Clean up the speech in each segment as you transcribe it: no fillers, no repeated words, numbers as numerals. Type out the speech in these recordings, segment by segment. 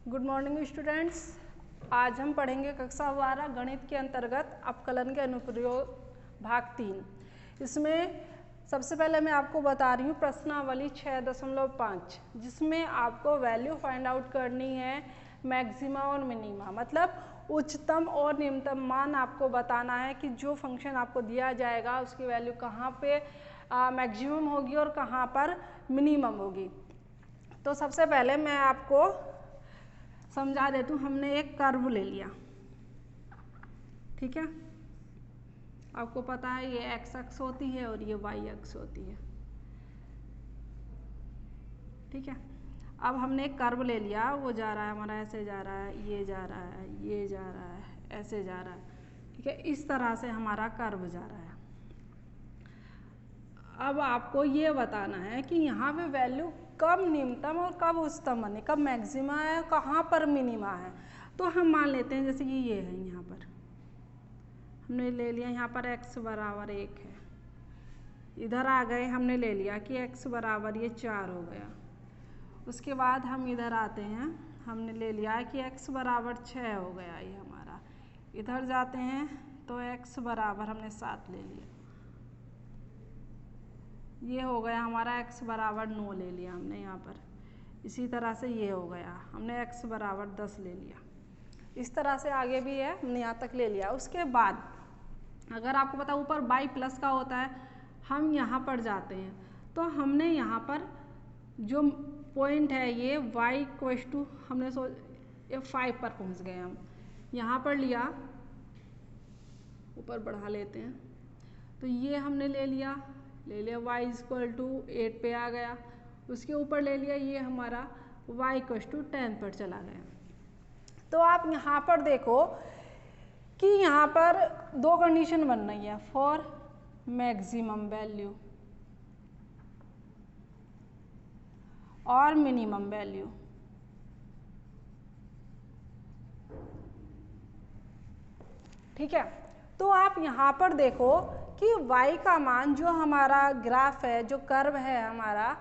Good morning students. आज हम पढ़ेंगे कक्षा 12 गणित के अंतर्गत अपकलन के अनुप्रयोग भाग 3। इसमें सबसे पहले मैं आपको बता रही हूँ प्रश्नावली 6.5, जिसमें आपको वैल्यू फाइंड आउट करनी है मैक्सिमा और मिनिमा, मतलब उच्चतम और निम्नतम मान आपको बताना है कि जो फंक्शन आपको दिया जाएगा उसकी वैल्यू कहाँ पे मैक्सिमम होगी और कहाँ पर मिनिमम होगी। तो सबसे पहले मैं आपको समझा देती हूँ। हमने एक कर्व ले लिया, ठीक है। आपको पता है ये एक्स अक्ष होती है और ये वाई अक्ष होती है, ठीक है। अब हमने एक कर्व ले लिया, वो जा रहा है हमारा ऐसे जा रहा है, ये जा रहा है, ये जा रहा है, ऐसे जा रहा है, ठीक है। इस तरह से हमारा कर्व जा रहा है। अब आपको ये बताना है कि यहाँ पे वैल्यू कब निम्नतम और कब उच्चतम बने, कब मैक्सिमा है, कहाँ पर मिनिमा है। तो हम मान लेते हैं जैसे कि ये है, यहाँ पर हमने ले लिया, यहाँ पर x बराबर 1 है। इधर आ गए, हमने ले लिया कि x बराबर ये 4 हो गया। उसके बाद हम इधर आते हैं, हमने ले लिया कि x बराबर 6 हो गया ये हमारा। इधर जाते हैं तो x बराबर हमने 7 ले लिया, ये हो गया हमारा x बराबर 9 ले लिया हमने यहाँ पर। इसी तरह से ये हो गया, हमने x बराबर 10 ले लिया। इस तरह से आगे भी है, हमने यहाँ तक ले लिया। उसके बाद अगर आपको पता ऊपर बाई प्लस का होता है, हम यहाँ पर जाते हैं तो हमने यहाँ पर जो पॉइंट है ये y इक्वल्स टू हमने ये 5 पर पहुँच गए। हम यहाँ पर लिया, ऊपर बढ़ा लेते हैं तो ये हमने ले लिया y इक्वल टू 8 पे आ गया। उसके ऊपर ले लिया ये हमारा y इक्वल्स टू 10 पर चला गया। तो आप यहाँ पर देखो कि यहाँ पर दो कंडीशन बन रही है, फॉर मैक्सिमम वैल्यू और मिनिमम वैल्यू। ठीक है, तो आप यहाँ पर देखो कि y का मान जो हमारा ग्राफ है, जो कर्व है हमारा,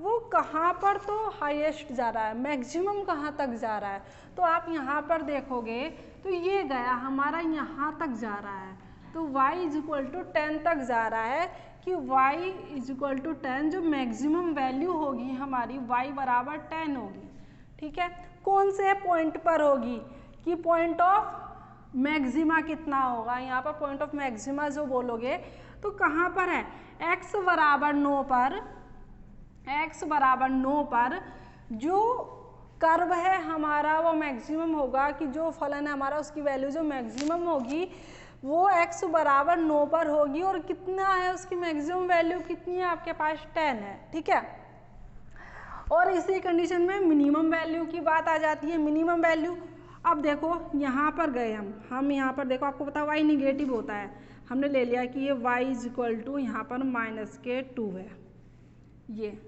वो कहाँ पर तो हाईएस्ट जा रहा है, मैक्सिमम कहाँ तक जा रहा है। तो आप यहाँ पर देखोगे तो ये गया हमारा यहाँ तक जा रहा है। तो y इज इक्वल टू 10 तक जा रहा है कि y इज इक्वल टू 10, जो मैक्सिमम वैल्यू होगी हमारी y बराबर 10 होगी, ठीक है। कौन से पॉइंट पर होगी कि पॉइंट ऑफ मैक्सिमा कितना होगा, यहाँ पर पॉइंट ऑफ मैक्सिमा जो बोलोगे तो कहाँ पर है, x बराबर 9 पर, x बराबर 9 पर जो कर्व है हमारा वो मैक्सिमम होगा कि जो फलन है हमारा उसकी वैल्यू जो मैक्सिमम होगी वो x बराबर 9 पर होगी। और कितना है उसकी मैक्सिमम वैल्यू, कितनी है आपके पास, 10 है, ठीक है। और इसी कंडीशन में मिनिमम वैल्यू की बात आ जाती है। मिनिमम वैल्यू, अब देखो यहाँ पर गए हम यहाँ पर देखो, आपको पता y निगेटिव होता है। हमने ले लिया कि ये y इज इक्वल टू यहाँ पर -2 है, ये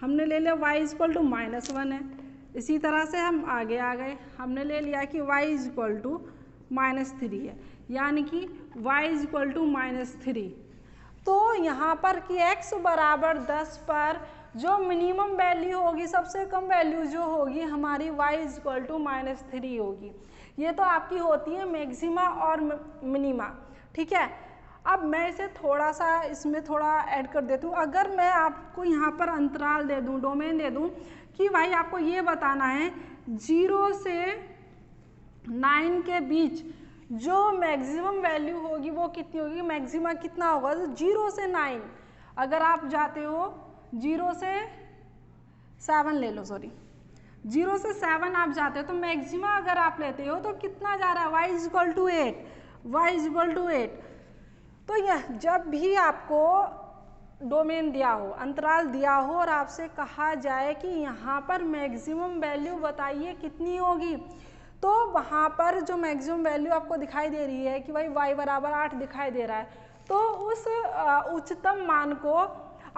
हमने ले लिया y इज इक्वल टू -1 है। इसी तरह से हम आगे आ गए, हमने ले लिया कि y इज इक्वल टू -3 है, यानी कि y इज इक्वल टू -3। तो यहाँ पर कि x बराबर 10 पर जो मिनिमम वैल्यू होगी, सबसे कम वैल्यू जो होगी हमारी y इज इक्वल टू -3 होगी। ये तो आपकी होती है मैक्सिमा और मिनिमा, ठीक है। अब मैं इसे थोड़ा सा इसमें थोड़ा ऐड कर देती हूँ। अगर मैं आपको यहाँ पर अंतराल दे दूँ, डोमेन दे दूँ कि भाई आपको ये बताना है 0 से 9 के बीच जो मैक्सिमम वैल्यू होगी वो कितनी होगी, मैक्सिमा कितना होगा। तो 0 से 9 अगर आप जाते हो, 0 से 7 ले लो, सॉरी 0 से 7 आप जाते हो तो मैक्सिमा अगर आप लेते हो तो कितना जा रहा है, y is equal to 8, y is equal to 8। तो यह जब भी आपको डोमेन दिया हो, अंतराल दिया हो और आपसे कहा जाए कि यहाँ पर मैक्सिमम वैल्यू बताइए कितनी होगी, तो वहाँ पर जो मैक्सिमम वैल्यू आपको दिखाई दे रही है कि भाई y बराबर 8 दिखाई दे रहा है, तो उस उच्चतम मान को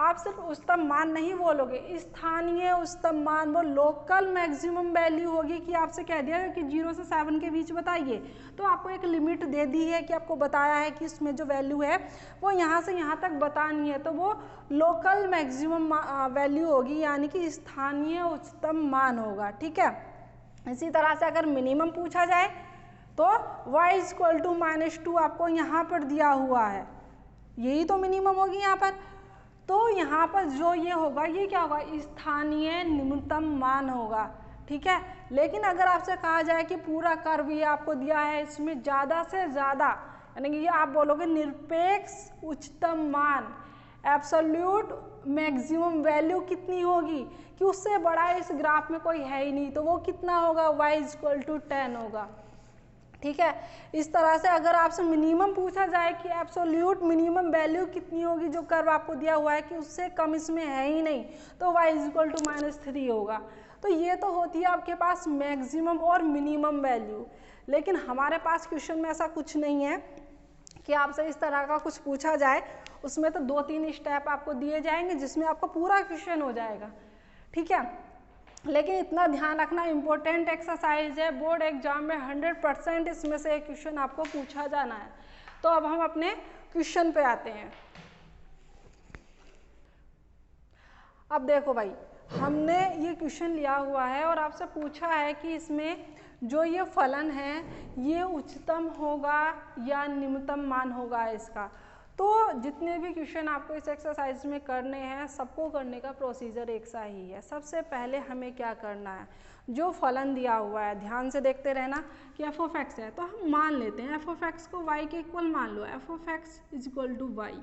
आप सिर्फ उच्चतम मान नहीं बोलोगे, स्थानीय उच्चतम मान, वो लोकल मैक्सिमम वैल्यू होगी कि आपसे कह दिया कि 0 से 7 के बीच बताइए, तो आपको एक लिमिट दे दी है कि आपको बताया है कि इसमें जो वैल्यू है वो यहाँ से यहाँ तक बतानी है, तो वो लोकल मैक्सिमम वैल्यू होगी, यानी कि स्थानीय उच्चतम मान होगा, ठीक है। इसी तरह से अगर मिनिमम पूछा जाए तो y इक्वल टू -2 आपको यहाँ पर दिया हुआ है, यही तो मिनिमम होगी यहाँ पर। तो यहाँ पर जो ये होगा ये क्या होगा, स्थानीय न्यूनतम मान होगा, ठीक है। लेकिन अगर आपसे कहा जाए कि पूरा कर्व ये आपको दिया है, इसमें ज़्यादा से ज़्यादा यानी कि ये आप बोलोगे निरपेक्ष उच्चतम मान, एब्सोल्यूट मैक्सिमम वैल्यू कितनी होगी कि उससे बड़ा इस ग्राफ में कोई है ही नहीं, तो वो कितना होगा, y इक्वल टू 10 होगा, ठीक है। इस तरह से अगर आपसे मिनिमम पूछा जाए कि एब्सोल्यूट मिनिमम वैल्यू कितनी होगी जो कर्व आपको दिया हुआ है कि उससे कम इसमें है ही नहीं, तो y इक्वल टू -3 होगा। तो ये तो होती है आपके पास मैक्सिमम और मिनिमम वैल्यू, लेकिन हमारे पास क्वेश्चन में ऐसा कुछ नहीं है कि आपसे इस तरह का कुछ पूछा जाए। उसमें तो 2-3 स्टेप आपको दिए जाएंगे जिसमें आपको पूरा क्वेश्चन हो जाएगा, ठीक है। लेकिन इतना ध्यान रखना, इम्पोर्टेंट एक्सरसाइज है, बोर्ड एग्जाम में 100% इसमें से एक क्वेश्चन आपको पूछा जाना है। तो अब हम अपने क्वेश्चन पे आते हैं। अब देखो भाई, हमने ये क्वेश्चन लिया हुआ है और आपसे पूछा है कि इसमें जो ये फलन है ये उच्चतम होगा या निम्नतम मान होगा इसका। तो जितने भी क्वेश्चन आपको इस एक्सरसाइज में करने हैं सबको करने का प्रोसीजर एक सा ही है। सबसे पहले हमें क्या करना है, जो फलन दिया हुआ है ध्यान से देखते रहना कि एफ ऑफ एक्स है, तो हम मान लेते हैं एफ ऑफ एक्स को वाई के इक्वल मान लो, f of x is equal to y,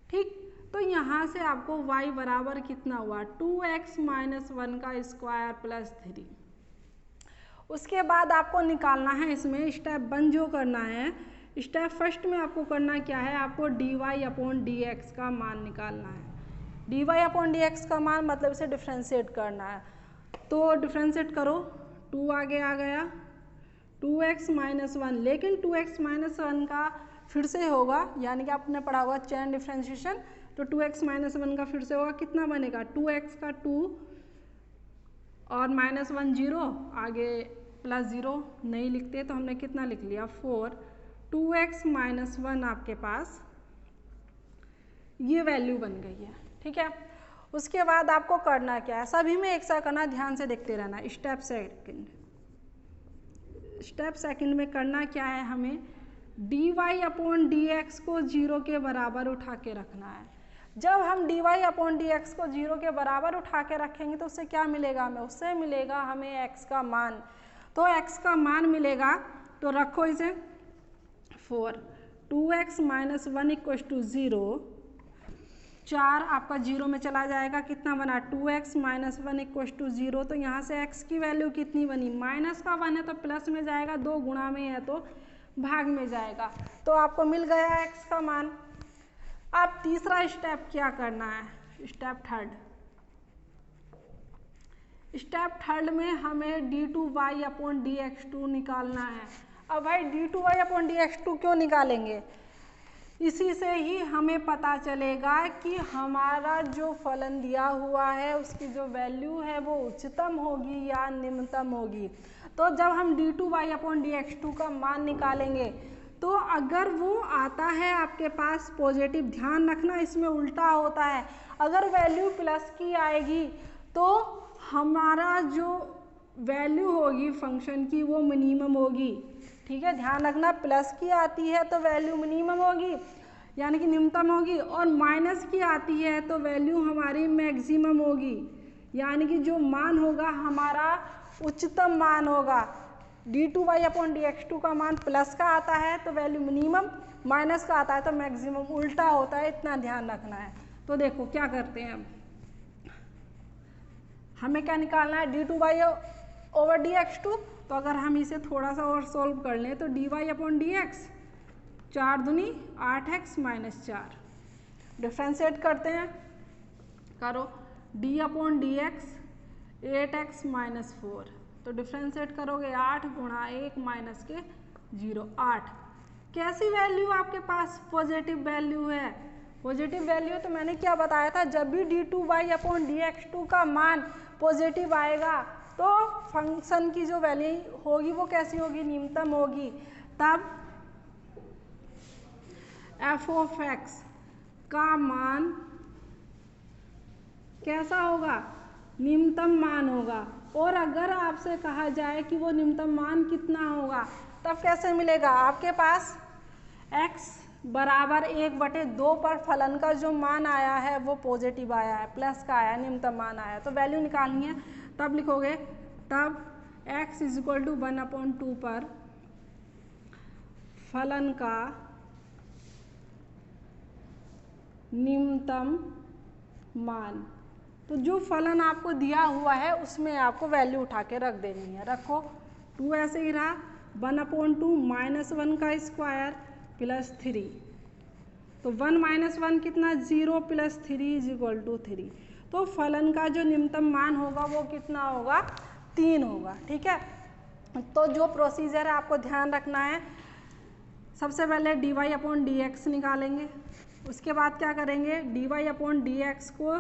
ठीक। तो यहाँ से आपको y बराबर कितना हुआ, 2x - 1 का स्क्वायर प्लस 3। उसके बाद आपको निकालना है इसमें स्टेप 1 जो करना है, स्टेप फर्स्ट में आपको करना क्या है, आपको dy अपॉन dx का मान निकालना है। dy अपॉन dx का मान मतलब इसे डिफ्रेंशिएट करना है, तो डिफ्रेंशिएट करो, 2 आगे आ गया, 2x - 1, लेकिन 2x - 1 का फिर से होगा, यानी कि आपने पढ़ा होगा चेन डिफ्रेंशिएशन, तो 2x - 1 का फिर से होगा, कितना बनेगा, 2x का 2 और -1 0, आगे प्लस 0 नहीं लिखते तो हमने कितना लिख लिया 4, 2x - 1 आपके पास ये वैल्यू बन गई है, ठीक है। उसके बाद आपको करना क्या है, सभी में एक सा करना, ध्यान से देखते रहना। स्टेप सेकंड में करना क्या है, हमें dy अपॉन dx को 0 के बराबर उठा के रखना है। जब हम dy अपॉन dx को 0 के बराबर उठा के रखेंगे तो उससे क्या मिलेगा हमें, उससे मिलेगा हमें x का मान। तो x का मान मिलेगा, तो रखो इसे 4, 2x - 1 = 0, 4 आपका 0 में चला जाएगा, कितना बना 2x - 1 = 0। तो यहाँ से x की वैल्यू कितनी बनी, माइनस का 1 है तो प्लस में जाएगा, 2 गुणा में है तो भाग में जाएगा, तो आपको मिल गया x का मान। अब तीसरा स्टेप क्या करना है, स्टेप थर्ड में हमें d2y अपॉन dx2 निकालना है। अब भाई d2y अपॉन dx2 क्यों निकालेंगे, इसी से ही हमें पता चलेगा कि हमारा जो फलन दिया हुआ है उसकी जो वैल्यू है वो उच्चतम होगी या निम्नतम होगी। तो जब हम d2y अपॉन dx2 का मान निकालेंगे तो अगर वो आता है आपके पास पॉजिटिव, ध्यान रखना इसमें उल्टा होता है, अगर वैल्यू प्लस की आएगी तो हमारा जो वैल्यू होगी फंक्शन की वो मिनिमम होगी, ठीक है। ध्यान रखना, प्लस की आती है तो वैल्यू मिनिमम होगी यानी कि न्यूनतम होगी, और माइनस की आती है तो वैल्यू हमारी मैक्सिमम होगी, यानी कि जो मान होगा हमारा उच्चतम मान होगा। d2y अपॉन dx2 का मान प्लस का आता है तो वैल्यू मिनिमम, माइनस का आता है तो मैक्सिमम, उल्टा होता है, इतना ध्यान रखना है। तो देखो क्या करते हैं, हमें क्या निकालना है d2y ओवर dx2, तो अगर हम इसे थोड़ा सा और सॉल्व कर लें तो dy अपॉन dx 4 दूनी 8x - 4, डिफ्रेंशिएट करते हैं, करो d अपॉन dx 8x - 4, तो डिफ्रेंशिएट करोगे 8 गुणा 1 माइनस के 0, 8। कैसी वैल्यू आपके पास, पॉजिटिव वैल्यू है, पॉजिटिव वैल्यू तो मैंने क्या बताया था, जब भी d2y अपॉन dx2 का मान पॉजिटिव आएगा तो फंक्शन की जो वैल्यू होगी वो कैसी होगी, न्यूनतम होगी। तब f ऑफ x का मान कैसा होगा, न्यूनतम मान होगा, और अगर आपसे कहा जाए कि वो न्यूनतम मान कितना होगा तब कैसे मिलेगा? आपके पास x बराबर 1/2 पर फलन का जो मान आया है वो पॉजिटिव आया है, प्लस का आया, न्यूनतम मान आया, तो वैल्यू निकालनी है। तब लिखोगे, तब x = 1/2 पर फलन का न्यूनतम मान। तो जो फलन आपको दिया हुआ है उसमें आपको वैल्यू उठा के रख देनी है। रखो, 2 ऐसे ही रहा, 1/2 -1 का स्क्वायर प्लस 3। तो 1 - 1 कितना? 0 + 3 = 3। तो फलन का जो न्यूनतम मान होगा वो कितना होगा? 3 होगा। ठीक है, तो जो प्रोसीजर है आपको ध्यान रखना है। सबसे पहले dy/dx निकालेंगे, उसके बाद क्या करेंगे, dy/dx को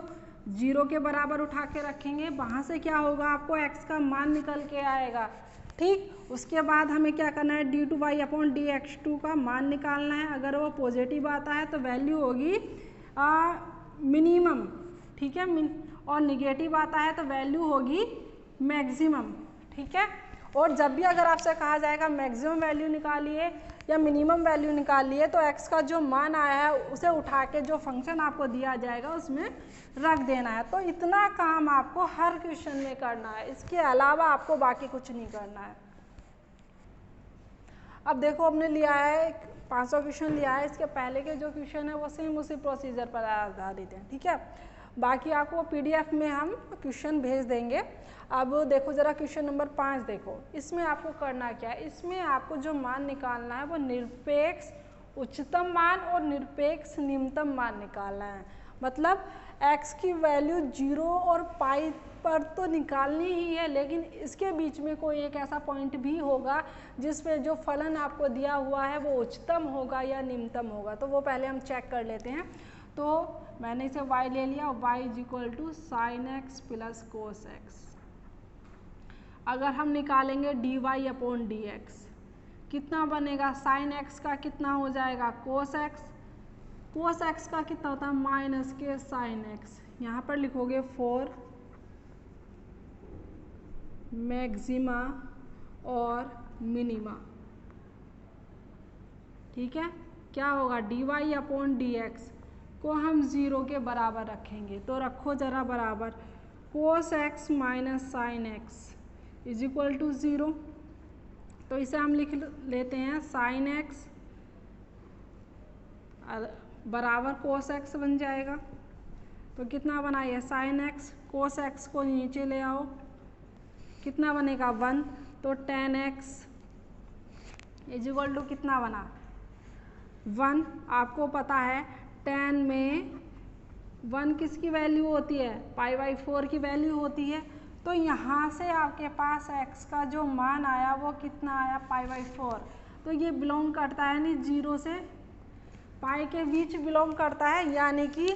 0 के बराबर उठा के रखेंगे। वहाँ से क्या होगा, आपको x का मान निकल के आएगा। ठीक, उसके बाद हमें क्या करना है, d2y/dx2 का मान निकालना है। अगर वो पॉजिटिव आता है तो वैल्यू होगी मिनिमम, ठीक है, और निगेटिव आता है तो वैल्यू होगी मैक्सिमम। ठीक है, और जब भी अगर आपसे कहा जाएगा मैक्सिमम वैल्यू निकालिए या मिनिमम वैल्यू निकालिए तो x का जो मान आया है उसे उठा के जो फंक्शन आपको दिया जाएगा उसमें रख देना है। तो इतना काम आपको हर क्वेश्चन में करना है, इसके अलावा आपको बाकी कुछ नहीं करना है। अब देखो, हमने लिया है 500 क्वेश्चन लिया है, इसके पहले के जो क्वेश्चन है वो सेम उसी प्रोसीजर पर आधारित हैं। ठीक है, बाकी आपको PDF में हम क्वेश्चन भेज देंगे। अब देखो जरा क्वेश्चन नंबर 5 देखो, इसमें आपको करना क्या है, इसमें आपको जो मान निकालना है वो निरपेक्ष उच्चतम मान और निरपेक्ष निम्नतम मान निकालना है। मतलब x की वैल्यू 0 और पाई पर तो निकालनी ही है, लेकिन इसके बीच में कोई एक ऐसा पॉइंट भी होगा जिसमें जो फलन आपको दिया हुआ है वो उच्चतम होगा या निम्नतम होगा। तो वो पहले हम चेक कर लेते हैं। तो मैंने इसे y ले लिया, y = sin x + cos x। अगर हम निकालेंगे dy/dx कितना बनेगा, sin x का कितना हो जाएगा, cos x। cos x का कितना होता है, -k sin x। यहाँ पर लिखोगे फॉर मैक्सिमा और मिनिमा। ठीक है, क्या होगा, dy/dx को हम 0 के बराबर रखेंगे। तो रखो जरा बराबर, cos x - sin x = 0। तो इसे हम लिख लेते हैं sin x बराबर cos x बन जाएगा। तो कितना बना ये sin x, cos x को नीचे ले आओ, कितना बनेगा 1। तो tan x = कितना बना 1। आपको पता है tan में 1 किसकी वैल्यू होती है, π/4 की वैल्यू होती है। तो यहाँ से आपके पास x का जो मान आया वो कितना आया, π/4। तो ये बिलोंग करता है, यानी 0 से पाई के बीच बिलोंग करता है, यानी कि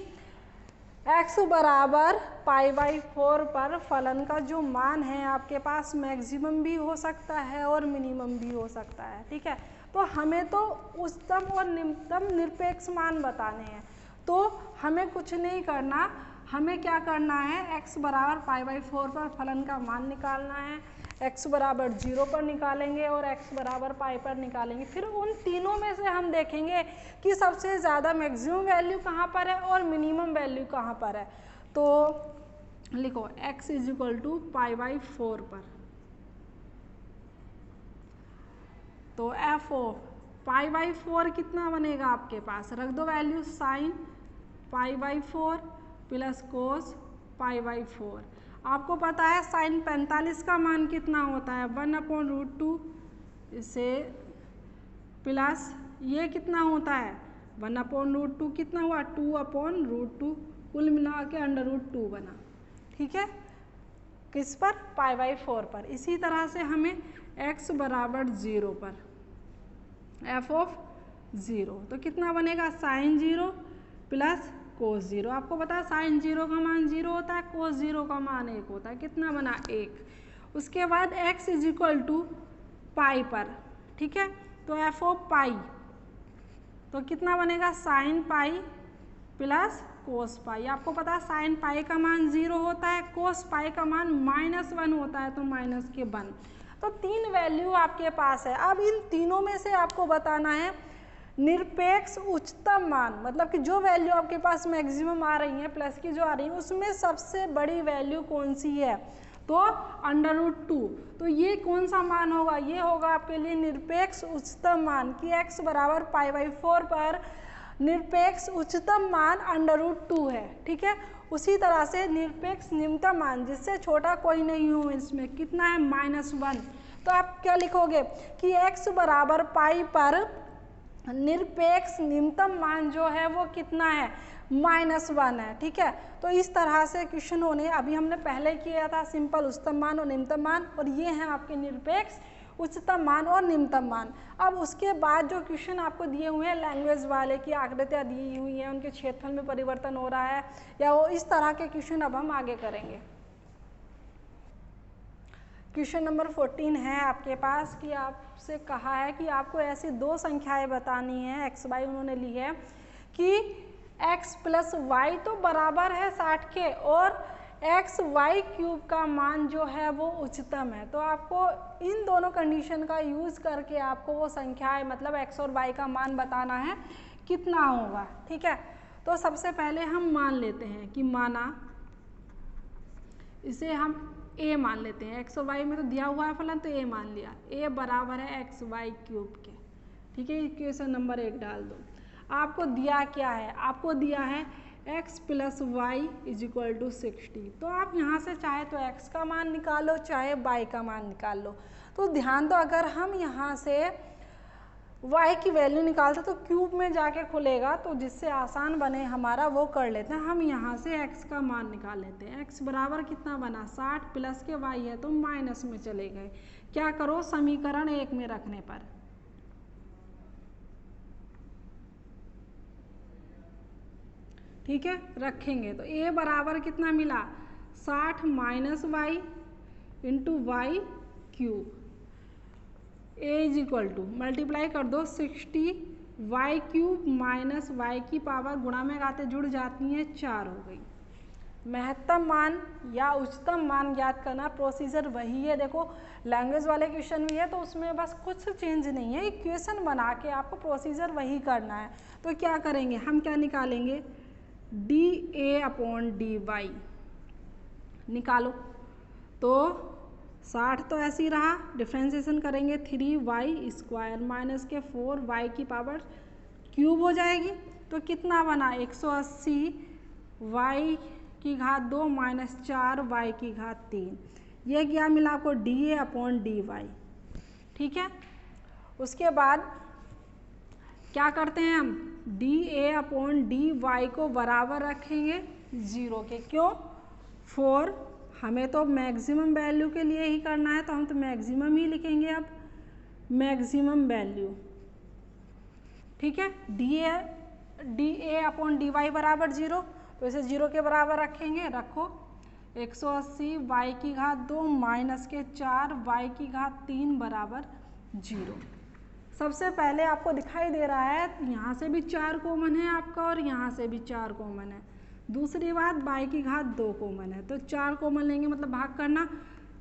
x बराबर π/4 पर फलन का जो मान है आपके पास मैक्सिमम भी हो सकता है और मिनिमम भी हो सकता है। ठीक है, तो हमें तो उच्चतम और निम्नतम निरपेक्ष मान बताने हैं। तो हमें कुछ नहीं करना, हमें क्या करना है, x बराबर π/4 पर फलन का मान निकालना है, x बराबर 0 पर निकालेंगे और x बराबर पाई पर निकालेंगे। फिर उन तीनों में से हम देखेंगे कि सबसे ज़्यादा मैक्सिमम वैल्यू कहाँ पर है और मिनिमम वैल्यू कहाँ पर है। तो लिखो x = π/4 पर। तो π/4 कितना बनेगा आपके पास, रख दो वैल्यू, sin π/4 + cos π/4। आपको पता है sin 45 का मान कितना होता है, 1/√2 इसे प्लस ये कितना होता है 1/√2, कितना हुआ 2/√2, कुल मिला के √2 बना। ठीक है, किस पर, π/4 पर। इसी तरह से हमें x बराबर 0 पर f(0) तो कितना बनेगा, sin 0 + cos 0। आपको पता है sin 0 का मान 0 होता है, cos 0 का मान 1 होता है, कितना बना 1। उसके बाद x = पाई पर। ठीक है, तो f(π) तो कितना बनेगा sin π + कोस पाई। आपको पता है साइन पाई का मान 0 होता है, कोस पाई का मान -1 होता है, तो माइनस के 1। तो 3 वैल्यू आपके पास है। अब इन तीनों में से आपको बताना है निरपेक्ष उच्चतम मान, मतलब कि जो वैल्यू आपके पास मैक्सिमम आ रही है प्लस की जो आ रही है उसमें सबसे बड़ी वैल्यू कौन सी है, तो √2। तो ये कौन सा मान होगा, ये होगा आपके लिए निरपेक्ष उच्चतम मान कि x बराबर π/4 पर निरपेक्ष उच्चतम मान √2 है। ठीक है, उसी तरह से निरपेक्ष निम्नतम मान जिससे छोटा कोई नहीं हो इसमें कितना है -1। तो आप क्या लिखोगे कि x बराबर पाई पर निरपेक्ष निम्नतम मान जो है वो कितना है, -1 है। ठीक है, तो इस तरह से क्वेश्चन होने, अभी हमने पहले किया था सिंपल उच्चतम मान और निम्नतम मान, और ये हैं आपके निरपेक्ष उच्चतम मान और निम्नतम मान। अब उसके बाद जो क्वेश्चन आपको दिए हुए हैं लैंग्वेज वाले की आकृतियाँ दी हुई हैं, उनके क्षेत्रफल में परिवर्तन हो रहा है या वो इस तरह के क्वेश्चन अब हम आगे करेंगे। क्वेश्चन नंबर 14 है आपके पास कि आपसे कहा है कि आपको ऐसी दो संख्याएं बतानी है, x y उन्होंने ली है कि x + y तो बराबर है 60 के और xy³ का मान जो है वो उच्चतम है। तो आपको इन दोनों कंडीशन का यूज़ करके आपको वो संख्याएं मतलब x और y का मान बताना है कितना होगा। ठीक है, तो सबसे पहले हम मान लेते हैं कि माना इसे हम a मान लेते हैं, x और y में तो दिया हुआ है फलन, तो a मान लिया, a बराबर है xy³ के। ठीक है, इक्वेशन नंबर 1 डाल दो। आपको दिया क्या है, आपको दिया है x + y = 60। तो आप यहाँ से चाहे तो x का मान निकालो चाहे y का मान निकाल लो। तो ध्यान दो, अगर हम यहाँ से y की वैल्यू निकालते तो क्यूब में जाके खुलेगा, तो जिससे आसान बने हमारा वो कर लेते हैं। हम यहाँ से x का मान निकाल लेते हैं। x बराबर कितना बना 60 प्लस के y है तो माइनस में चले गए। क्या करो समीकरण 1 में रखने पर, ठीक है रखेंगे तो a बराबर कितना मिला 60 - y × y³ a मल्टीप्लाई कर दो 60 y³ माइनस y की पावर गुणा में गाते जुड़ जाती हैं 4 हो गई। महत्तम मान या उच्चतम मान ज्ञात करना प्रोसीजर वही है। देखो लैंग्वेज वाले क्वेश्चन भी है तो उसमें बस कुछ चेंज नहीं है, इक्वेशन बना के आपको प्रोसीजर वही करना है। तो क्या करेंगे, हम क्या निकालेंगे dA/dy निकालो। तो 60 तो ऐसे ही रहा, डिफ्रेंसिएशन करेंगे 3y² माइनस के 4y की पावर क्यूब हो जाएगी। तो कितना बना 180 y² माइनस 4y3। ये क्या मिला आपको dA/dy। ठीक है, उसके बाद क्या करते हैं हम dA/dy को बराबर रखेंगे 0 के। क्यों 4 हमें तो मैक्सिमम वैल्यू के लिए ही करना है, तो हम तो मैक्सिमम ही लिखेंगे। अब मैक्सिमम वैल्यू, ठीक है dA/dy बराबर 0, तो इसे 0 के बराबर रखेंगे। रखो 180 y² माइनस के 4y3 बराबर 0। सबसे पहले आपको दिखाई दे रहा है यहाँ से भी 4 कॉमन है आपका और यहाँ से भी 4 कॉमन है। दूसरी बात y2 कॉमन है, तो 4 कॉमन लेंगे मतलब भाग करना,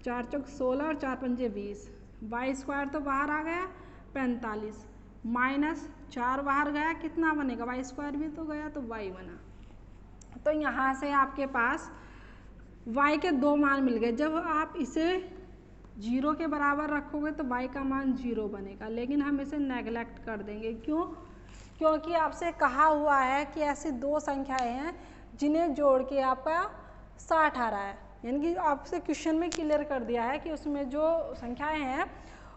4 चौक 16 और 4 पंजे 20। y² तो बाहर आ गया 45 माइनस 4 बाहर गया, कितना बनेगा y² भी तो गया तो y बना। तो यहाँ से आपके पास y के 2 मान मिल गए। जब आप इसे 0 के बराबर रखोगे तो y का मान 0 बनेगा, लेकिन हम इसे नेगलेक्ट कर देंगे। क्यों, क्योंकि आपसे कहा हुआ है कि ऐसी दो संख्याएं हैं जिन्हें जोड़ के आपका 60 आ रहा है। यानी कि आपसे क्वेश्चन में क्लियर कर दिया है कि उसमें जो संख्याएं हैं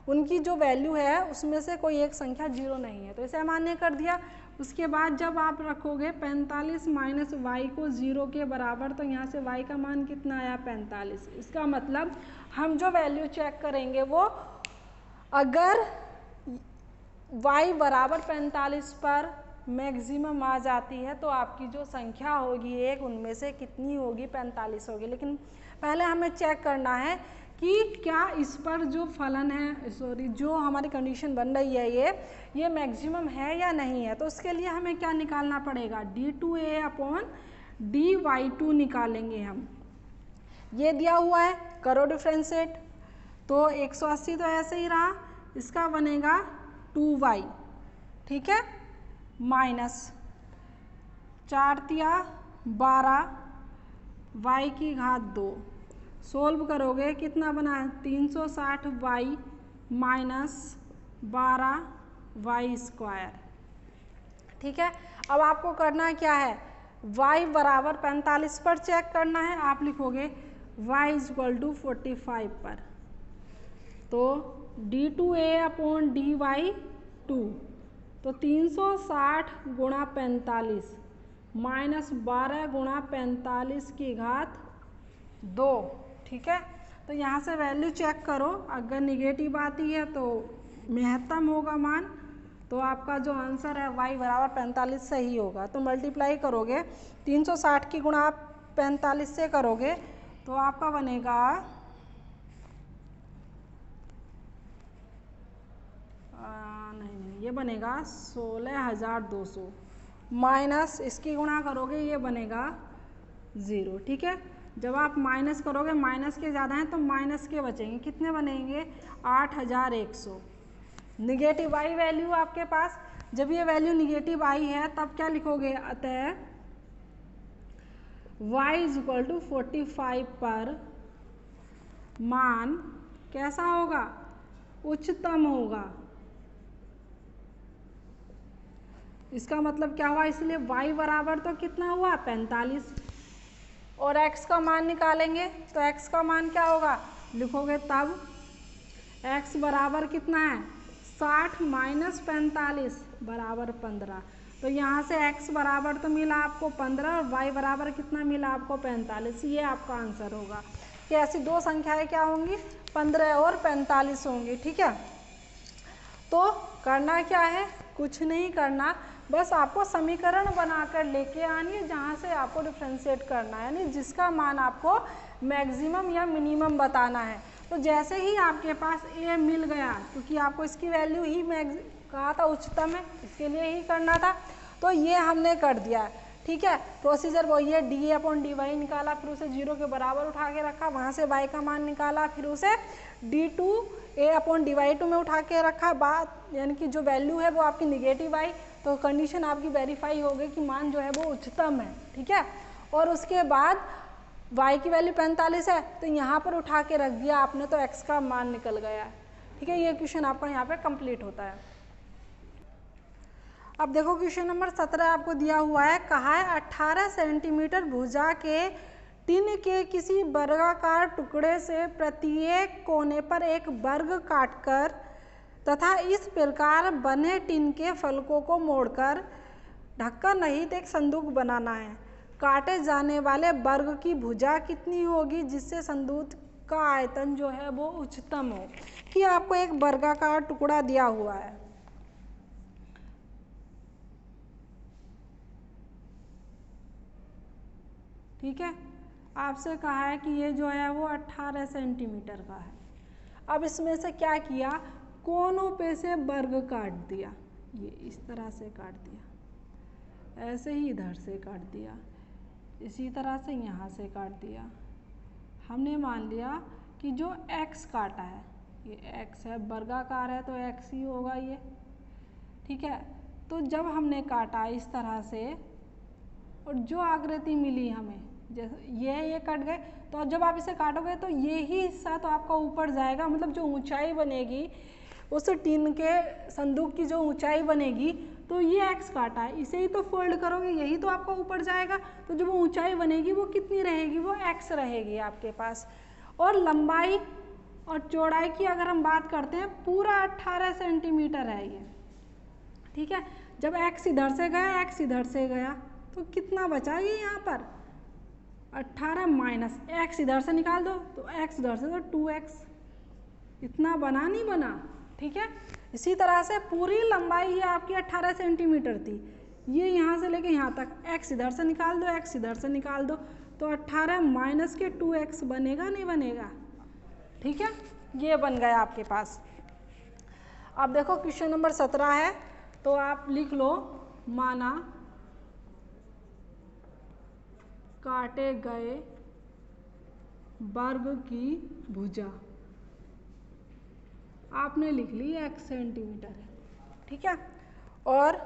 उनकी जो वैल्यू है उसमें से कोई एक संख्या 0 नहीं है, तो इसे मान्य कर दिया। उसके बाद जब आप रखोगे 45 माइनस y को 0 के बराबर, तो यहाँ से y का मान कितना आया 45। इसका मतलब हम जो वैल्यू चेक करेंगे वो अगर y बराबर 45 पर मैक्सिमम आ जाती है तो आपकी जो संख्या होगी एक उनमें से कितनी होगी 45 होगी। लेकिन पहले हमें चेक करना है कि क्या इस पर जो फलन है जो हमारी कंडीशन बन रही है ये मैक्सिमम है या नहीं है। तो उसके लिए हमें क्या निकालना पड़ेगा d2A/dy dy2 निकालेंगे हम। ये दिया हुआ है, करो डिफ्रेंशिएट। तो 180 तो ऐसे ही रहा, इसका बनेगा 2y, ठीक है, माइनस 4 तिया 12 y की घात 2। सोल्व करोगे कितना बना है, 360y माइनस 12y स्क्वायर, ठीक है। अब आपको करना क्या है, y बराबर 45 पर चेक करना है। आप लिखोगे y इक्वल टू 45 पर, तो d2a अपॉन dy2, तो 360 गुणा 45 माइनस 12 गुणा 45 की घात 2, ठीक है। तो यहाँ से वैल्यू चेक करो, अगर निगेटिव आती है तो महत्तम होगा मान, तो आपका जो आंसर है y बराबर 45 सही होगा। तो मल्टीप्लाई करोगे 360 की गुणा आप 45 से करोगे तो आपका बनेगा नहीं, ये बनेगा 16,200 माइनस इसकी गुणा करोगे ये बनेगा 0, ठीक है। जब आप माइनस करोगे, माइनस के ज़्यादा हैं तो माइनस के बचेंगे, कितने बनेंगे 8,100। निगेटिव आई वैल्यू आपके पास, जब ये वैल्यू निगेटिव आई है तब क्या लिखोगे, अतः y इक्वल टू 45 पर मान कैसा होगा, उच्चतम होगा। इसका मतलब क्या हुआ, इसलिए y बराबर तो कितना हुआ 45, और x का मान निकालेंगे तो x का मान क्या होगा, लिखोगे तब x बराबर कितना है 60 माइनस 45 बराबर 15। तो यहाँ से x बराबर तो मिला आपको 15 और y बराबर कितना मिला आपको 45। ये आपका आंसर होगा कि ऐसी दो संख्याएं क्या होंगी, 15 और 45 होंगी, ठीक है। तो करना क्या है, कुछ नहीं करना, बस आपको समीकरण बनाकर लेके आनी है जहाँ से आपको डिफ्रेंशिएट करना है, यानी जिसका मान आपको मैक्सिमम या मिनिमम बताना है। तो जैसे ही आपके पास a मिल गया, क्योंकि आपको इसकी वैल्यू ही कहा था उच्चतम है, इसके लिए ही करना था, तो ये हमने कर दिया, ठीक है। प्रोसीजर वही है, डी अपॉन डी वाई निकाला, फिर उसे 0 के बराबर उठा के रखा, वहाँ से y का मान निकाला, फिर उसे d2a अपॉन dy2 में उठा के रखा, बात यानी कि जो वैल्यू है वो आपकी निगेटिव आई, तो कंडीशन आपकी वेरीफाई हो गई कि मान जो है वो उच्चतम है, ठीक है। और उसके बाद y की वैल्यू 45 है, तो यहाँ पर उठा के रख दिया आपने, तो x का मान निकल गया, ठीक है। ये क्वेश्चन आपका यहाँ पे कंप्लीट होता है। अब देखो क्वेश्चन नंबर 17 आपको दिया हुआ है, कहा है 18 सेंटीमीटर भुजा के टिन के किसी वर्गाकार टुकड़े से प्रत्येक कोने पर एक वर्ग काटकर तथा इस प्रकार बने टिन के फलकों को मोड़कर ढक्कन रहित एक संदूक बनाना है। काटे जाने वाले वर्ग की भुजा कितनी होगी जिससे संदूक का आयतन जो है वो उच्चतम हो। कि आपको एक वर्गाकार टुकड़ा दिया हुआ है, ठीक है, आपसे कहा है कि ये जो है वो 18 सेंटीमीटर का है। अब इसमें से क्या किया, कोनों पे से वर्ग काट दिया, ये इस तरह से काट दिया, ऐसे ही इधर से काट दिया, इसी तरह से यहाँ से काट दिया। हमने मान लिया कि जो x काटा है ये x है, वर्गाकार है तो x ही होगा ये, ठीक है। तो जब हमने काटा इस तरह से और जो आकृति मिली हमें, जैसे ये कट गए, तो जब आप इसे काटोगे तो ये ही हिस्सा तो आपका ऊपर जाएगा, मतलब जो ऊंचाई बनेगी उस टिन के संदूक की जो ऊंचाई बनेगी, तो ये x काटा है, इसे ही तो फोल्ड करोगे, यही तो आपका ऊपर जाएगा, तो जो वो ऊंचाई बनेगी वो कितनी रहेगी, वो x रहेगी आपके पास। और लंबाई और चौड़ाई की अगर हम बात करते हैं, पूरा 18 सेंटीमीटर है ये, ठीक है। जब x इधर से गया, x इधर से गया, तो कितना बचा ये यहाँ पर 18 माइनस x इधर से निकाल दो, तो x इधर से तो 2x, इतना बना नहीं बना, ठीक है। इसी तरह से पूरी लंबाई ये आपकी 18 सेंटीमीटर थी, ये यहाँ से लेके यहाँ तक, x इधर से निकाल दो, x इधर से निकाल दो, तो 18 माइनस के 2x बनेगा नहीं बनेगा, ठीक है। ये बन गया आपके पास। अब देखो क्वेश्चन नंबर 17 है, तो आप लिख लो, माना काटे गए वर्ग की भुजा आपने लिख ली 1 सेंटीमीटर है, ठीक है। और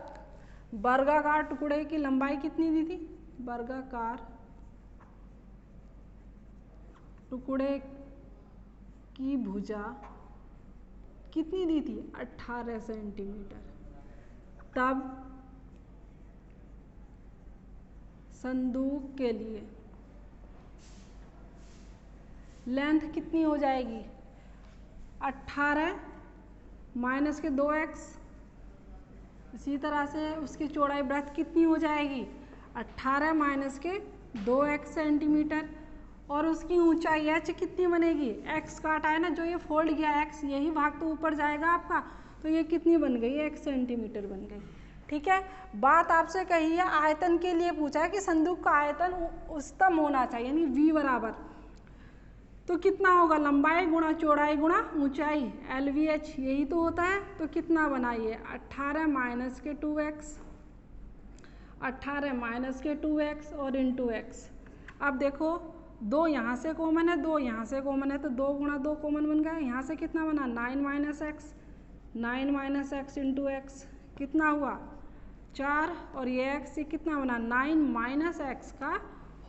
वर्गाकार टुकड़े की लंबाई कितनी दी थी? वर्गाकार टुकड़े की भुजा कितनी दी थी? 18 सेंटीमीटर। तब संदूक के लिए लेंथ कितनी हो जाएगी? 18 माइनस के 2x। इसी तरह से उसकी चौड़ाई वृत्त कितनी हो जाएगी? 18 माइनस के 2x सेंटीमीटर। और उसकी ऊंचाई h कितनी बनेगी? x काटा है ना, जो ये फोल्ड किया x, यही भाग तो ऊपर जाएगा आपका, तो ये कितनी बन गई? 1 सेंटीमीटर बन गई, ठीक है। बात आपसे कही है आयतन के लिए पूछा है कि संदूक का आयतन उच्चतम होना चाहिए, यानी v बराबर, तो कितना होगा? लंबाई गुणा चौड़ाई गुणा ऊंचाई, LVH, यही तो होता है। तो कितना बना ये? 18 माइनस के 2x, 18 माइनस के 2x और इंटू x। अब देखो 2 यहाँ से कॉमन है, 2 यहाँ से कॉमन है, तो 2 गुणा 2 कॉमन बन गया। यहाँ से कितना बना? 9 minus x, 9 minus x into x, कितना हुआ? 4। और ये x, ये कितना बना? 9 माइनस एक्स का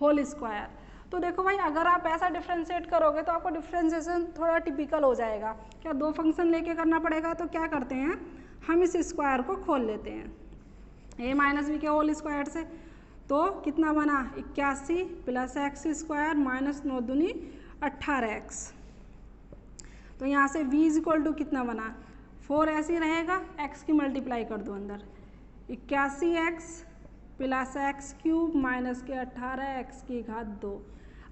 होल स्क्वायर। तो देखो भाई, अगर आप ऐसा डिफ्रेंशिएट करोगे तो आपको डिफ्रेंशिएशन थोड़ा टिपिकल हो जाएगा। क्या 2 फंक्शन लेके करना पड़ेगा? तो क्या करते हैं, हम इस स्क्वायर को खोल लेते हैं a माइनस बी के होल स्क्वायर से। तो कितना बना? 81 प्लस एक्स स्क्वायर माइनस 9 दूनी 18x। तो यहाँ से v इज इक्वल टू कितना बना? 4 ऐसे ही रहेगा, x की मल्टीप्लाई कर दो अंदर, 81x plus x cube minus के 18x की घात 2।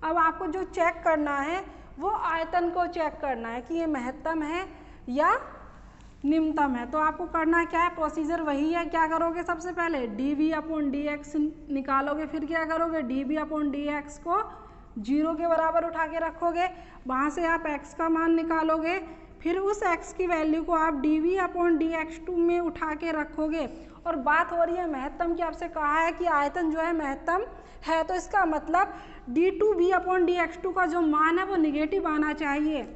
अब आपको जो चेक करना है वो आयतन को चेक करना है कि ये महत्तम है या निम्नतम है। तो आपको करना क्या है? प्रोसीजर वही है। क्या करोगे? सबसे पहले dv अपॉन dx निकालोगे, फिर क्या करोगे? dv अपॉन dx को 0 के बराबर उठा के रखोगे, वहाँ से आप x का मान निकालोगे, फिर उस x की वैल्यू को आप dv अपॉन dx2 में उठा के रखोगे। और बात हो रही है महत्तम की, आपसे कहा है कि आयतन जो है महत्तम है, तो इसका मतलब d2v अपॉन dx2 का जो मान है वो निगेटिव आना चाहिए।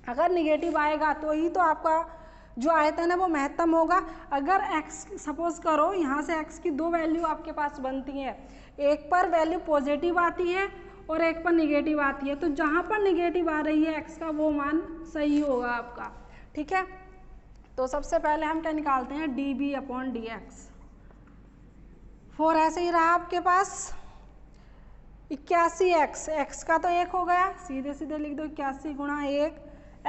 अगर निगेटिव आएगा तो ही तो आपका जो आयतन है वो महत्तम होगा। अगर x, सपोज करो यहाँ से x की 2 वैल्यू आपके पास बनती हैं, एक पर वैल्यू पॉजिटिव आती है और एक पर निगेटिव आती है, तो जहाँ पर निगेटिव आ रही है x का वो मान सही होगा आपका, ठीक है। तो सबसे पहले हम क्या निकालते हैं? dv upon dx। 4 ऐसे ही रहा आपके पास, 81x, x का तो 1 हो गया, सीधे सीधे लिख दो 81 गुणा 1,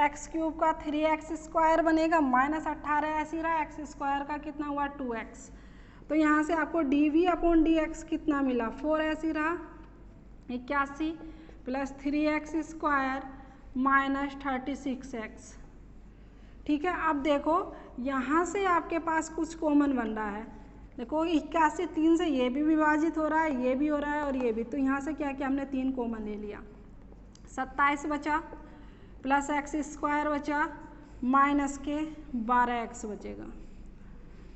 एक्स क्यूब का 3x स्क्वायर बनेगा माइनस 18 ऐसे ही रहा, एक्स स्क्वायर का कितना हुआ? 2x। तो यहाँ से आपको dv अपॉन dx कितना मिला? 4 ऐसे ही रहा, 81 plus 3x square minus 36x, ठीक है। अब देखो यहाँ से आपके पास कुछ कॉमन बन रहा है। देखो 81 3 से ये भी विभाजित हो रहा है, ये भी हो रहा है और ये भी, तो यहाँ से क्या किया हमने? 3 कॉमन ले लिया, 27 बचा प्लस एक्स स्क्वायर बचा माइनस के 12x बचेगा।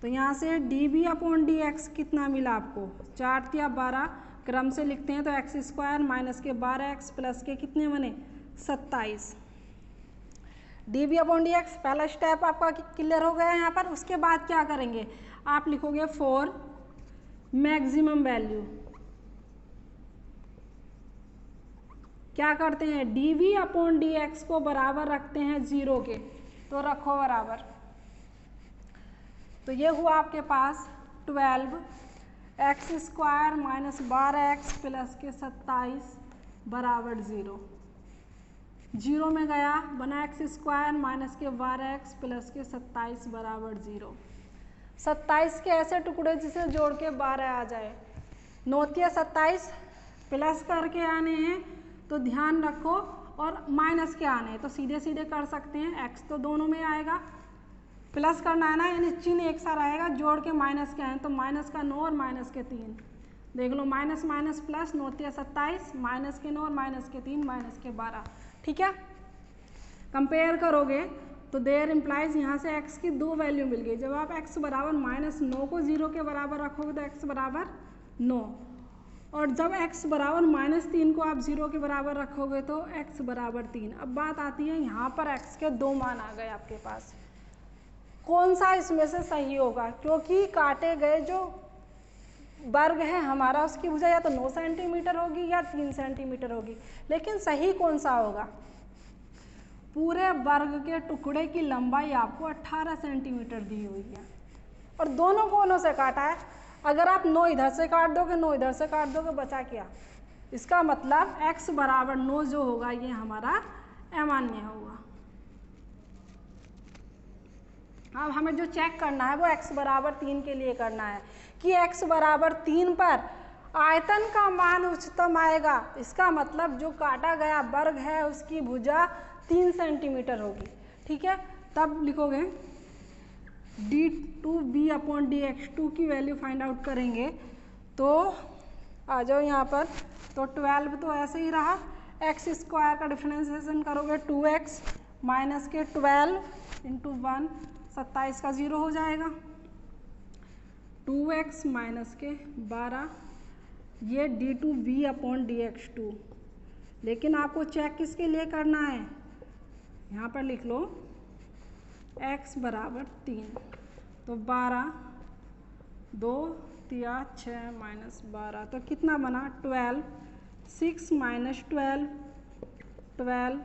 तो यहाँ से dv अपॉन dx कितना मिला आपको? 4 या 12 क्रम से लिखते हैं तो एक्स स्क्वायर माइनस के 12x प्लस के कितने बने? 27। dv अपॉन dx पहला स्टेप आपका क्लियर हो गया यहाँ पर। उसके बाद क्या करेंगे? आप लिखोगे फॉर मैक्सिमम वैल्यू। क्या करते हैं? dv अपॉन dx को बराबर रखते हैं 0 के, तो रखो बराबर। तो ये हुआ आपके पास 12 x square minus 12x plus के 27 बराबर 0। 0 में गया, बना एक्स स्क्वायर माइनस के 12x प्लस के 27 बराबर 0। 27 के ऐसे टुकड़े जिसे जोड़ के 12 आ जाए, 9 या 27 प्लस करके आने हैं तो ध्यान रखो, और माइनस के आने हैं तो सीधे सीधे कर सकते हैं, x तो दोनों में आएगा, प्लस करना है ना, यानी चिन्ह एक सा रहेगा, जोड़ के माइनस के आए तो माइनस का 9 और माइनस के 3, देख लो माइनस माइनस प्लस, 9 या 27 माइनस के 9 और माइनस के 3 माइनस के 12, ठीक है। कंपेयर करोगे तो देयर इम्प्लाइज यहाँ से x की 2 वैल्यू मिल गई। जब आप x बराबर -9 को 0 के बराबर रखोगे तो x बराबर 9, और जब x बराबर -3 को आप 0 के बराबर रखोगे तो x बराबर 3। अब बात आती है यहाँ पर x के 2 मान आ गए आपके पास, कौन सा इसमें से सही होगा? क्योंकि काटे गए जो वर्ग है हमारा उसकी भुजा या तो 9 सेंटीमीटर होगी या 3 सेंटीमीटर होगी, लेकिन सही कौन सा होगा? पूरे वर्ग के टुकड़े की लंबाई आपको 18 सेंटीमीटर दी हुई है और दोनों कोनों से काटा है। अगर आप 9 इधर से काट दोगे 9 इधर से काट दोगे, बचा क्या? इसका मतलब x बराबर 9 जो होगा ये हमारा अमान्य होगा। अब हमें जो चेक करना है वो x बराबर 3 के लिए करना है कि x बराबर 3 पर आयतन का मान उच्चतम आएगा। इसका मतलब जो काटा गया वर्ग है उसकी भुजा 3 सेंटीमीटर होगी। ठीक है, तब लिखोगे d2b/dx2 की वैल्यू फाइंड आउट करेंगे तो आ जाओ यहाँ पर, तो 12 तो ऐसे ही रहा, x स्क्वायर का डिफरेंशिएशन करोगे 2x माइनस के 12 इंटू 1 27 का 0 हो जाएगा, 2x माइनस के 12, ये d2b/dx2। लेकिन आपको चेक किसके लिए करना है? यहाँ पर लिख लो x बराबर 3, तो 12 2 3 6 माइनस 12 तो कितना बना? 12, 6 माइनस 12 12,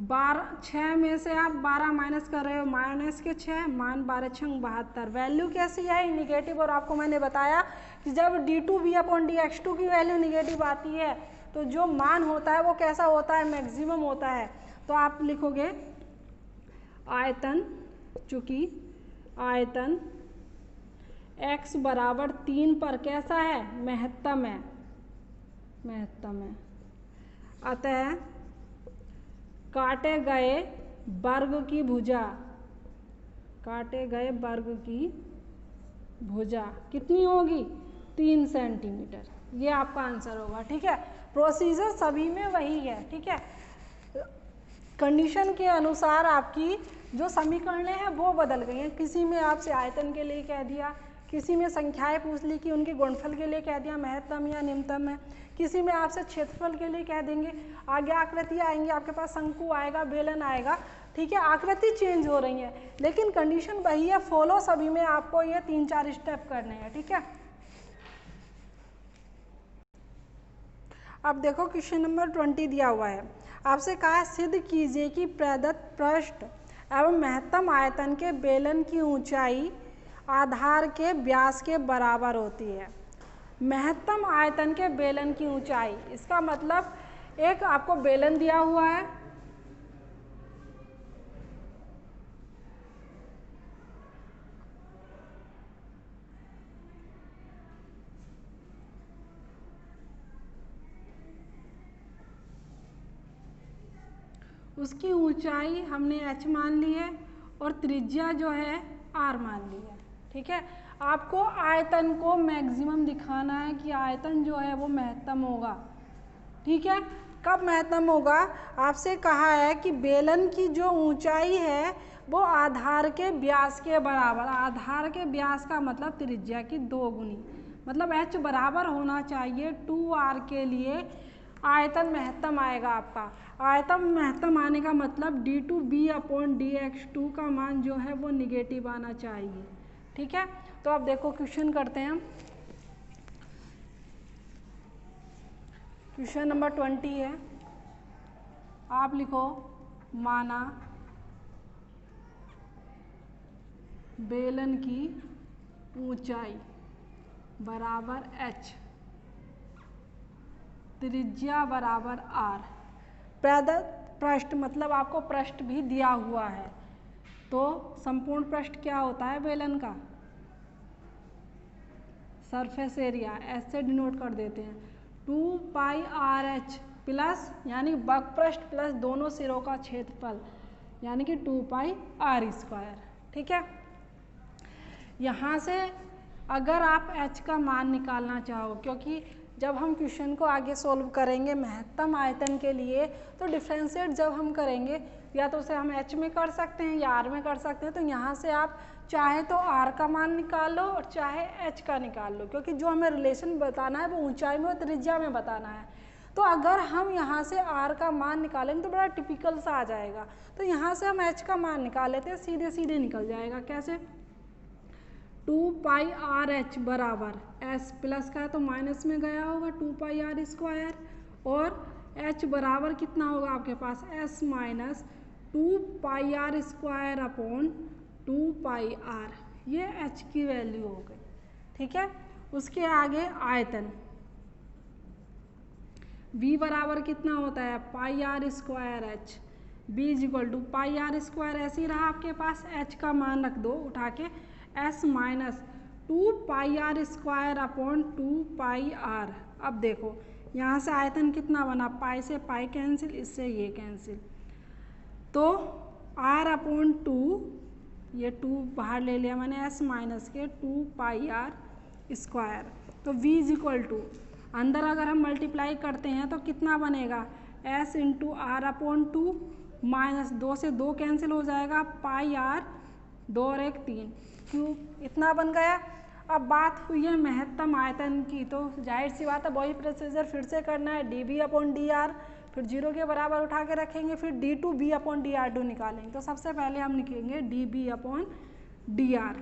12 6 में से आप 12 माइनस कर रहे हो, माइनस के 6 मान 12 6 72। वैल्यू कैसी आई? निगेटिव। और आपको मैंने बताया कि जब d2b/dx2 की वैल्यू निगेटिव आती है तो जो मान होता है वो कैसा होता है? मैक्सिमम होता है। तो आप लिखोगे आयतन, चूंकि आयतन x बराबर 3 पर कैसा है? महत्तम है, महत्तम है। अतः काटे गए वर्ग की भुजा, काटे गए वर्ग की भुजा कितनी होगी? 3 सेंटीमीटर। ये आपका आंसर होगा। ठीक है, प्रोसीजर सभी में वही है। ठीक है, कंडीशन के अनुसार आपकी जो समीकरणें हैं वो बदल गई हैं। किसी में आपसे आयतन के लिए कह दिया, किसी में संख्याएं पूछ ली कि उनके गुणनफल के लिए कह दिया महत्तम या निम्नतम है, किसी में आपसे क्षेत्रफल के लिए कह देंगे, आगे आकृति आएंगी, आपके पास शंकु आएगा, बेलन आएगा। ठीक है, आकृति चेंज हो रही है लेकिन कंडीशन वही है। फॉलो सभी में आपको ये 3-4 स्टेप करने हैं। ठीक है, अब देखो क्वेश्चन नंबर 20 दिया हुआ है, आपसे कहा है सिद्ध कीजिए कि प्रदत्त पृष्ठ एवं महत्तम आयतन के बेलन की ऊंचाई आधार के व्यास के बराबर होती है। महत्तम आयतन के बेलन की ऊंचाई, इसका मतलब एक आपको बेलन दिया हुआ है, उसकी ऊंचाई हमने h मान ली है और त्रिज्या जो है r मान ली है। ठीक है, आपको आयतन को मैक्सिमम दिखाना है कि आयतन जो है वो महत्तम होगा। ठीक है, कब महत्तम होगा? आपसे कहा है कि बेलन की जो ऊंचाई है वो आधार के व्यास के बराबर, आधार के व्यास का मतलब त्रिज्या की 2 गुनी, मतलब h बराबर होना चाहिए 2r के लिए आयतन महत्तम आएगा आपका। आयतन महत्तम आने का मतलब d2b/dx2 का मान जो है वो निगेटिव आना चाहिए। ठीक है, तो अब देखो क्वेश्चन करते हैं। क्वेश्चन नंबर 20 है, आप लिखो माना बेलन की ऊंचाई बराबर h, त्रिज्या बराबर r, प्रदत्त पृष्ठ मतलब आपको पृष्ठ भी दिया हुआ है, तो संपूर्ण पृष्ठ क्या होता है बेलन का? सरफेस एरिया, ऐसे डिनोट कर देते हैं 2πRh प्लस यानी वक्रपृष्ठ प्लस दोनों सिरों का क्षेत्रफल यानी कि 2πr²। ठीक है, यहाँ से अगर आप h का मान निकालना चाहो, क्योंकि जब हम क्वेश्चन को आगे सोल्व करेंगे महत्तम आयतन के लिए तो डिफरेंशिएट जब हम करेंगे या तो उसे हम h में कर सकते हैं या r में कर सकते हैं। तो यहाँ से आप चाहे तो r का मान निकाल लो और चाहे h का निकाल लो, क्योंकि जो हमें रिलेशन बताना है वो ऊंचाई में और त्रिज्या में बताना है। तो अगर हम यहाँ से r का मान निकालेंगे तो बड़ा टिपिकल सा आ जाएगा। तो यहाँ से हम h का मान निकाल लेते हैं, सीधे सीधे निकल जाएगा। कैसे? 2 पाई आर एच बराबर s प्लस का है तो माइनस में गया होगा 2 पाई आर स्क्वायर, और h बराबर कितना होगा आपके पास s minus 2 pi are square upon 2 pi R, ये h की वैल्यू हो गई। ठीक है, उसके आगे आयतन v बराबर कितना होता है pi are square h, b is equal to pi are square ऐसे ही रहा आपके पास, h का मान रख दो उठा के s minus 2 pi are square upon 2 pi R. अब देखो यहाँ से आयतन कितना बना, पाई से पाई कैंसिल, इससे ये कैंसिल, तो r अपॉन 2, ये 2 बाहर ले लिया मैंने, s माइनस के 2 पाई आर स्क्वायर। तो v इज इक्वल टू अंदर अगर हम मल्टीप्लाई करते हैं तो कितना बनेगा s into R upon 2, minus 2 से 2 कैंसिल हो जाएगा, पाई आर 2 और 1 3 क्यूब, इतना बन गया। अब बात हुई है महत्तम आयतन की, तो जाहिर सी बात है वही प्रोसीजर फिर से करना है, D B upon D R, फिर 0 के बराबर उठा के रखेंगे, फिर D two B upon D R two निकालेंगे। तो सबसे पहले हम लिखेंगे D B upon D R,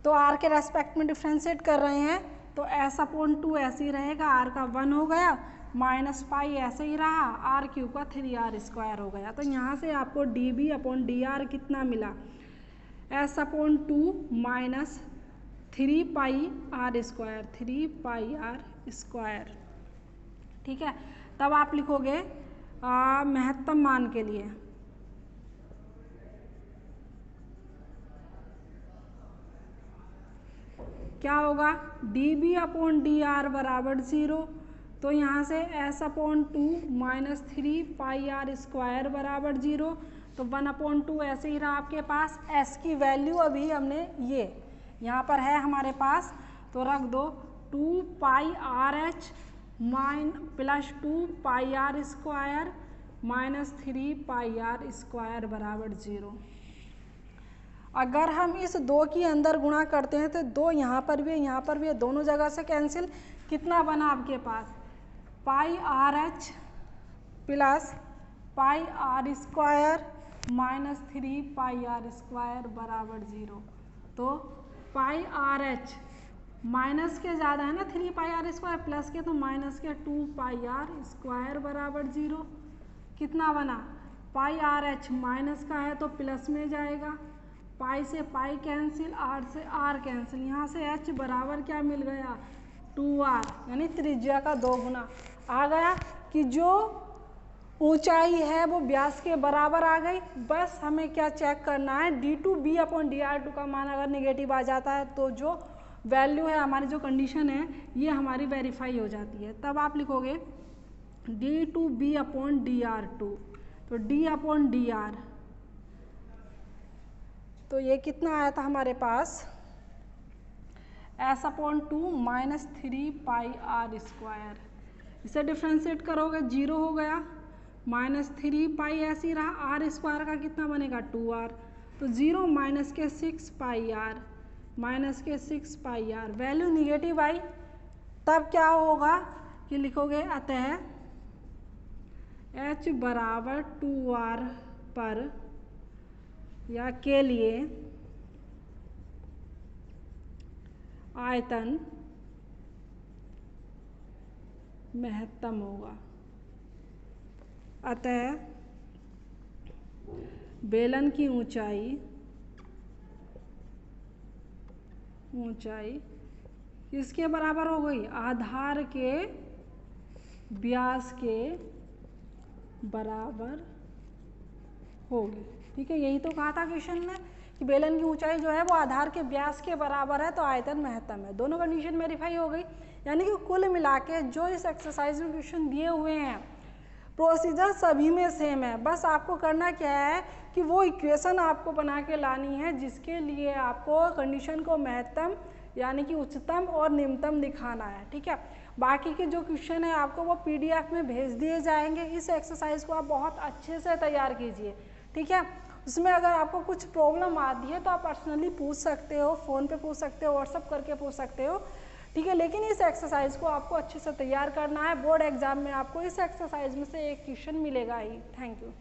तो आर के रेस्पेक्ट में डिफ्रेंशिएट कर रहे हैं तो एस अपॉन 2 ऐसे ही रहेगा, आर का 1 हो गया, माइनस पाई ऐसे ही रहा, आर क्यूब का 3r स्क्वायर हो गया। तो यहाँ से आपको D B upon D R कितना मिला, S upon 2 minus 3 pi are square, 3 pi are square. ठीक है, तब आप लिखोगे महत्तम मान के लिए क्या होगा, D B upon D R बराबर 0, तो यहाँ से s upon 2 minus 3 pi are square बराबर 0, तो 1 अपॉन 2 ऐसे ही रहा आपके पास। s की वैल्यू अभी हमने ये यहाँ पर है हमारे पास, तो रख दो 2 pi are h plus 2 pi are square minus 3 pi are square बराबर 0। अगर हम इस 2 की अंदर गुणा करते हैं तो 2 यहाँ पर भी है, दोनों जगह से कैंसिल, कितना बना आपके पास pi are h plus pi are square minus 3 pi are square बराबर 0। तो पाई आर एच माइनस के ज़्यादा है ना 3 पाई आर स्क्वायर, प्लस के तो माइनस के 2 पाई आर स्क्वायर बराबर 0। कितना बना, पाई आर एच माइनस का है तो प्लस में जाएगा, पाई से पाई कैंसिल, आर से आर कैंसिल, यहाँ से h बराबर क्या मिल गया 2r, यानी त्रिज्या का 2 गुना आ गया कि जो ऊंचाई है वो व्यास के बराबर आ गई। बस हमें क्या चेक करना है, D two B upon D R two का मान अगर नेगेटिव आ जाता है तो जो वैल्यू है हमारी, जो कंडीशन है ये हमारी वेरीफाई हो जाती है। तब आप लिखोगे D two B upon D R two, तो डी अपॉन डी आर, तो ये कितना आया था हमारे पास s upon 2 minus 3 pi are square, इसे डिफ्रेंशिएट करोगे 0 हो गया, माइनस 3 पाई ऐसे ही रहा, आर स्क्वायर का कितना बनेगा 2r, तो 0 माइनस के 6 पाई आर माइनस के 6 पाई आर, वैल्यू निगेटिव आई, तब क्या होगा कि लिखोगे अतः h बराबर 2r पर या के लिए आयतन महत्तम होगा। अतः बेलन की ऊंचाई किसके बराबर हो गई, आधार के व्यास के बराबर होगी। ठीक है, यही तो कहा था क्वेश्चन में कि बेलन की ऊंचाई जो है वो आधार के व्यास के बराबर है, तो आयतन महत्तम है। दोनों कंडीशन वेरीफाई हो गई, यानी कि कुल मिला के जो इस एक्सरसाइज में क्वेश्चन दिए हुए हैं प्रोसीजर सभी में सेम है। बस आपको करना क्या है कि वो इक्वेशन आपको बना के लानी है जिसके लिए आपको कंडीशन को महत्तम यानी कि उच्चतम और निम्नतम दिखाना है। ठीक है, बाकी के जो क्वेश्चन है आपको वो PDF में भेज दिए जाएंगे। इस एक्सरसाइज को आप बहुत अच्छे से तैयार कीजिए। ठीक है, उसमें अगर आपको कुछ प्रॉब्लम आती है तो आप पर्सनली पूछ सकते हो, फ़ोन पे पूछ सकते हो, व्हाट्सअप करके पूछ सकते हो। ठीक है, लेकिन इस एक्सरसाइज को आपको अच्छे से तैयार करना है। बोर्ड एग्जाम में आपको इस एक्सरसाइज में से एक क्वेश्चन मिलेगा ही। Thank you.